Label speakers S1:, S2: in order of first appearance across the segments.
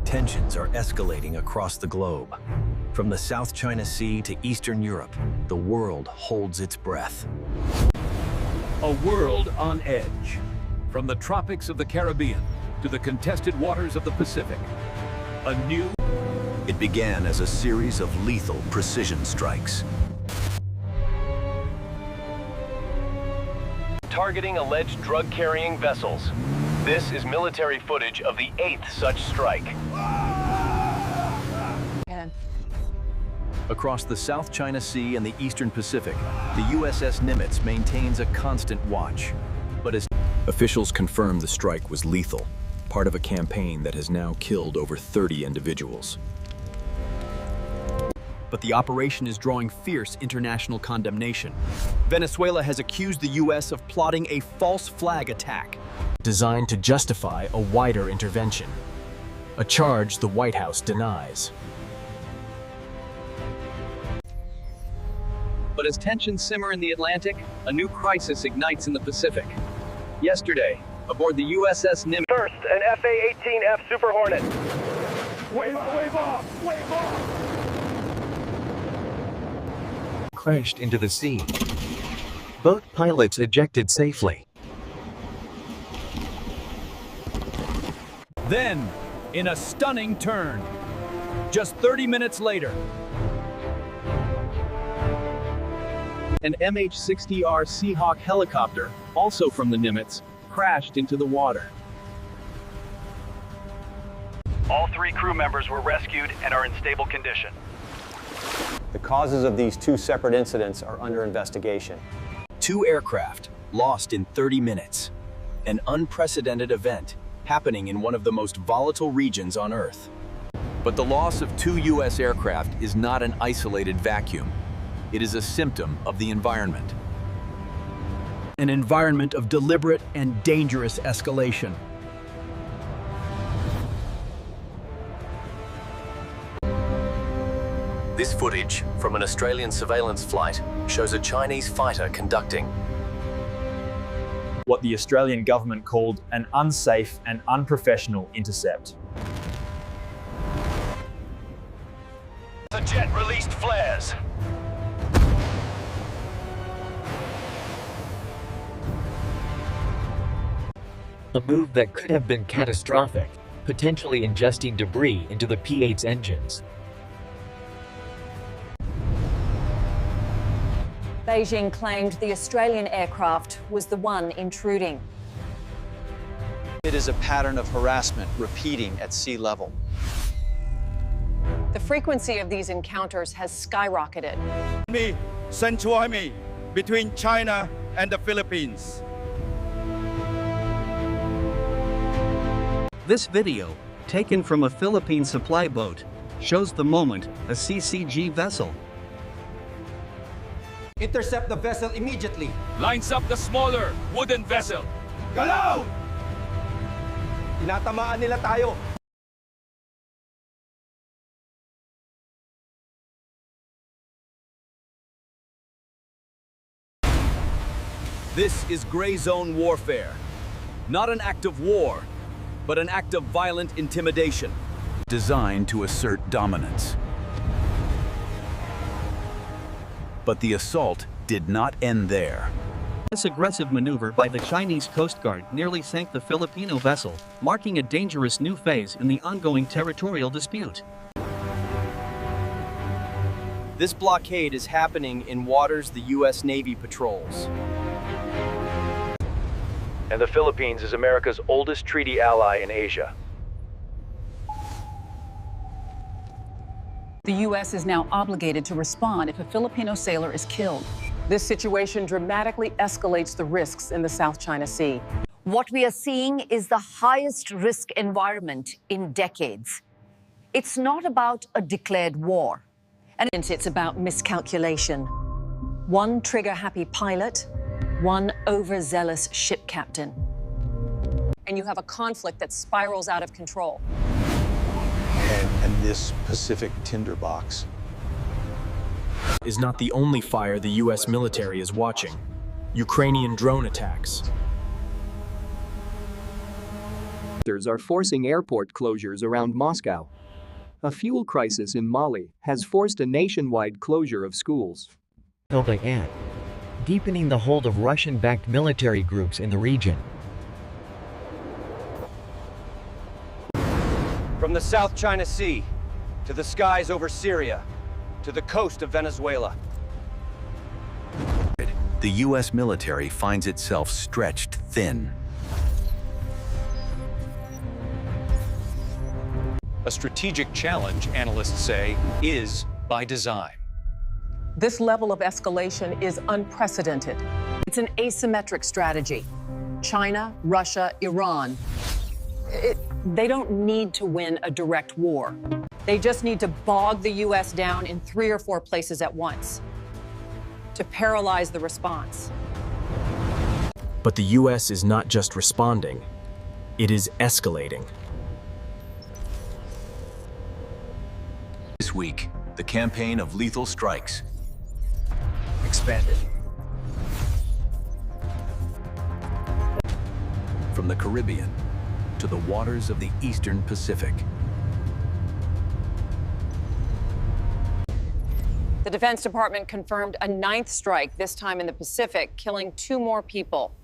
S1: Tensions are escalating across the globe. From the South China Sea to Eastern Europe, the world holds its breath.
S2: A world on edge. From the tropics of the Caribbean to the contested waters of the Pacific.
S1: It began as a series of lethal precision strikes.
S3: Targeting alleged drug-carrying vessels. This is military footage of the 8th such strike.
S1: Across the South China Sea and the Eastern Pacific, the USS Nimitz maintains a constant watch. But as officials confirm the strike was lethal, part of a campaign that has now killed over 30 individuals.
S4: But the operation is drawing fierce international condemnation. Venezuela has accused the U.S. of plotting a false flag attack, designed to justify a wider intervention, a charge the White House denies.
S5: But as tensions simmer in the Atlantic, a new crisis ignites in the Pacific. Yesterday, aboard the USS Nimitz.
S3: First, an FA-18F Super Hornet.
S2: Wave off!
S6: Crashed into the sea. Both pilots ejected safely.
S2: Then, in a stunning turn, just 30 minutes later,
S5: An MH-60R Seahawk helicopter, also from the Nimitz, crashed into the water.
S3: All 3 crew members were rescued and are in stable condition.
S7: The causes of these 2 separate incidents are under investigation.
S1: 2 aircraft lost in 30 minutes. An unprecedented event happening in one of the most volatile regions on Earth. But the loss of 2 U.S. aircraft is not an isolated vacuum. It is a symptom of the environment.
S4: An environment of deliberate and dangerous escalation.
S1: This footage from an Australian surveillance flight shows a Chinese fighter conducting
S8: what the Australian government called an unsafe and unprofessional intercept.
S3: The jet released flares.
S6: A move that could have been catastrophic, potentially ingesting debris into the P-8's engines.
S9: Beijing claimed the Australian aircraft was the one intruding.
S10: It is a pattern of harassment repeating at sea level.
S9: The frequency of these encounters has skyrocketed.
S11: Sanctuary between China and the Philippines.
S12: This video, taken from a Philippine supply boat, shows the moment a CCG vessel.
S13: Intercept the vessel immediately.
S2: Lines up the smaller wooden vessel.
S11: Galaw!
S13: Tinatamaan nila tayo.
S2: This is gray zone warfare. Not an act of war, but an act of violent intimidation.
S1: designed to assert dominance. But the assault did not end there.
S12: This aggressive maneuver by the Chinese Coast Guard nearly sank the Filipino vessel, marking a dangerous new phase in the ongoing territorial dispute.
S4: This blockade is happening in waters the U.S. Navy patrols.
S3: And the Philippines is America's oldest treaty ally in Asia.
S14: The U.S. is now obligated to respond if a Filipino sailor is killed.
S15: This situation dramatically escalates the risks in the South China Sea.
S16: What we are seeing is the highest risk environment in decades. It's not about a declared war.
S9: And it's about miscalculation. One trigger-happy pilot, one overzealous ship captain.
S15: And you have a conflict that spirals out of control.
S17: And this Pacific tinderbox
S4: is not the only fire the U.S. military is watching. Ukrainian drone attacks.
S18: Are forcing airport closures around Moscow. A fuel crisis in Mali has forced a nationwide closure of schools.
S6: They add, deepening the hold of Russian-backed military groups in the region.
S10: From the South China Sea, to the skies over Syria, to the coast of Venezuela.
S1: The U.S. military finds itself stretched thin.
S10: A strategic challenge, analysts say, is by design.
S15: This level of escalation is unprecedented. It's an asymmetric strategy. China, Russia, Iran. They don't need to win a direct war. They just need to bog the U.S. down in 3 or 4 places at once to paralyze the response.
S4: But the U.S. is not just responding, it is escalating.
S1: This week, the campaign of lethal strikes
S2: expanded.
S1: from the Caribbean to the waters of the Eastern Pacific.
S15: The Defense Department confirmed a 9th strike, this time in the Pacific, killing 2 more people.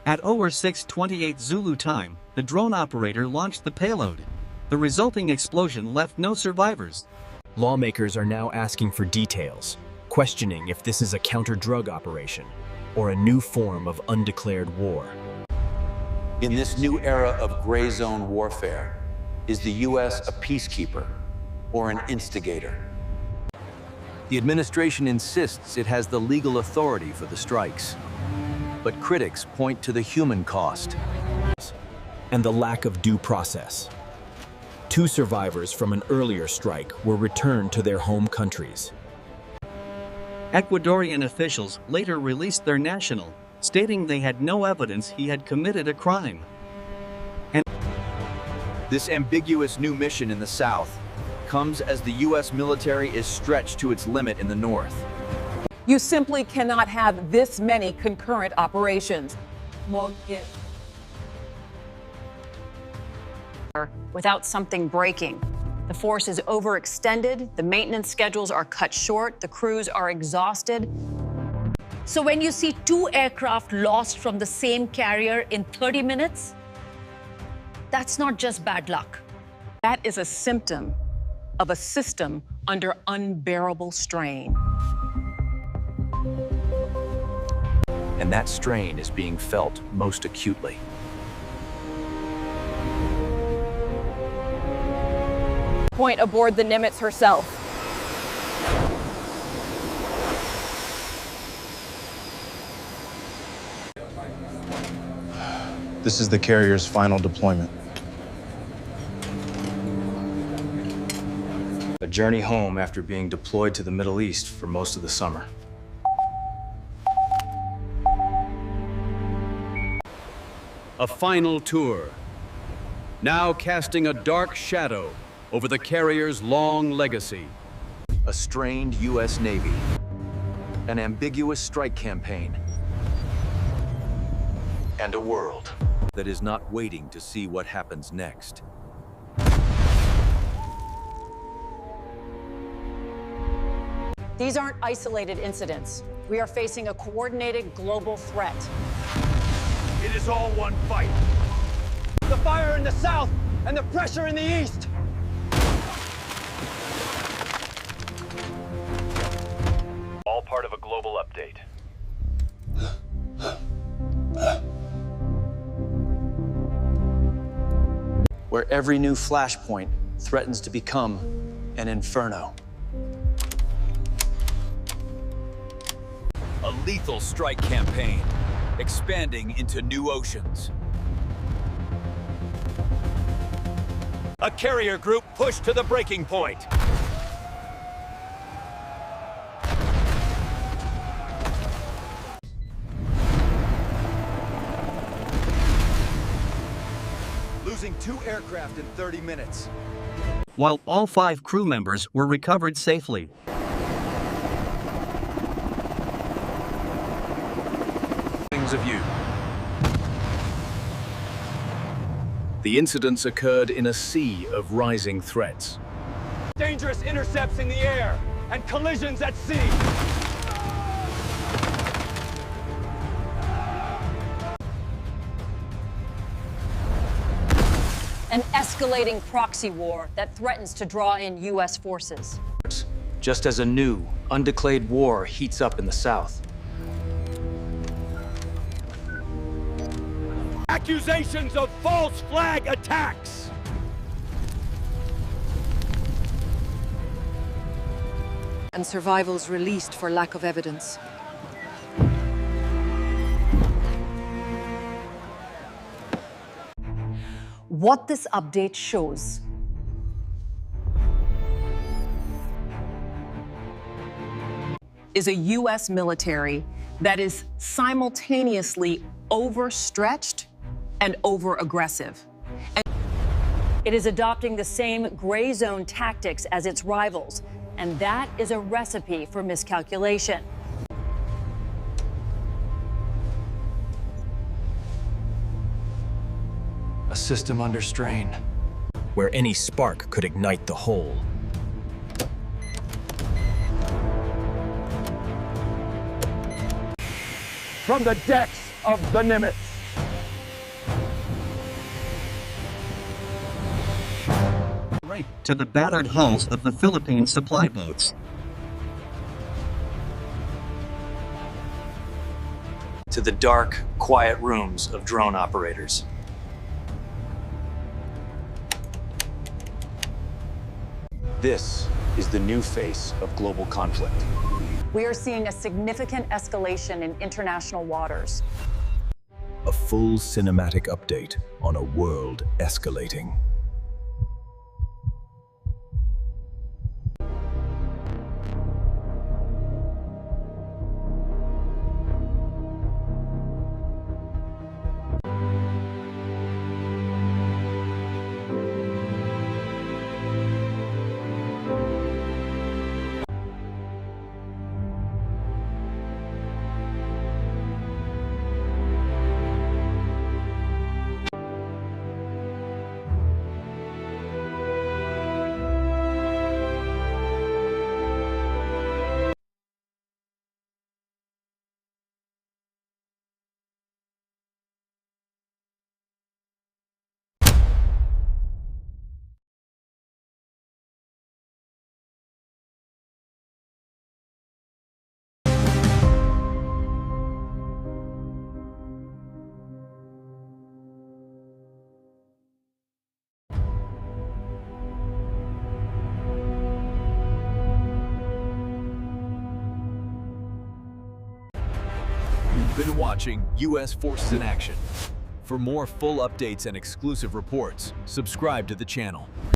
S12: At over 6:28 Zulu time, the drone operator launched the payload. The resulting explosion left no survivors.
S4: Lawmakers are now asking for details, questioning if this is a counter-drug operation or a new form of undeclared war.
S19: In this new era of gray zone warfare, is the U.S. a peacekeeper or an instigator?
S1: The administration insists it has the legal authority for the strikes, but critics point to the human cost
S4: and the lack of due process. 2 survivors from an earlier strike were returned to their home countries.
S12: Ecuadorian officials later released their national, stating they had no evidence he had committed a crime. And
S2: this ambiguous new mission in the South comes as the U.S. military is stretched to its limit in the North.
S15: You simply cannot have this many concurrent operations.
S14: Without something breaking. The force is overextended, the maintenance schedules are cut short, the crews are exhausted.
S16: So when you see 2 aircraft lost from the same carrier in 30 minutes, that's not just bad luck.
S15: That is a symptom of a system under unbearable strain.
S1: and that strain is being felt most acutely.
S15: Point aboard the Nimitz herself.
S17: This is the carrier's final deployment.
S20: A journey home after being deployed to the Middle East for most of the summer.
S2: A final tour, now casting a dark shadow over the carrier's long legacy.
S1: A strained U.S. Navy, an ambiguous strike campaign, and a world that is not waiting to see what happens next.
S15: These aren't isolated incidents. We are facing a coordinated global threat.
S11: It is all one fight.
S10: The fire in the south and the pressure in the east.
S3: All part of a global update.
S10: Where every new flashpoint threatens to become an inferno.
S2: A lethal strike campaign, expanding into new oceans.
S3: A carrier group pushed to the breaking point.
S2: Losing 2 aircraft in 30 minutes.
S12: While all 5 crew members were recovered safely.
S2: Of you. The incidents occurred in a sea of rising threats.
S11: Dangerous intercepts in the air and collisions at sea.
S9: An escalating proxy war that threatens to draw in U.S. forces.
S10: Just as a new, undeclared war heats up in the south.
S11: Accusations of false flag attacks.
S15: And survivals released for lack of evidence.
S9: What this update shows
S15: is a U.S. military that is simultaneously overstretched and over-aggressive.
S9: It is adopting the same gray zone tactics as its rivals, and that is a recipe for miscalculation.
S10: A system under strain.
S4: Where any spark could ignite the whole.
S11: From the decks of the Nimitz.
S12: To the battered hulls of the Philippine supply boats.
S10: To the dark, quiet rooms of drone operators.
S1: This is the new face of global conflict.
S9: We are seeing a significant escalation in international waters.
S1: A full cinematic update on a world escalating.
S4: You've been watching U.S. Forces in Action. For more full updates and exclusive reports, subscribe to the channel.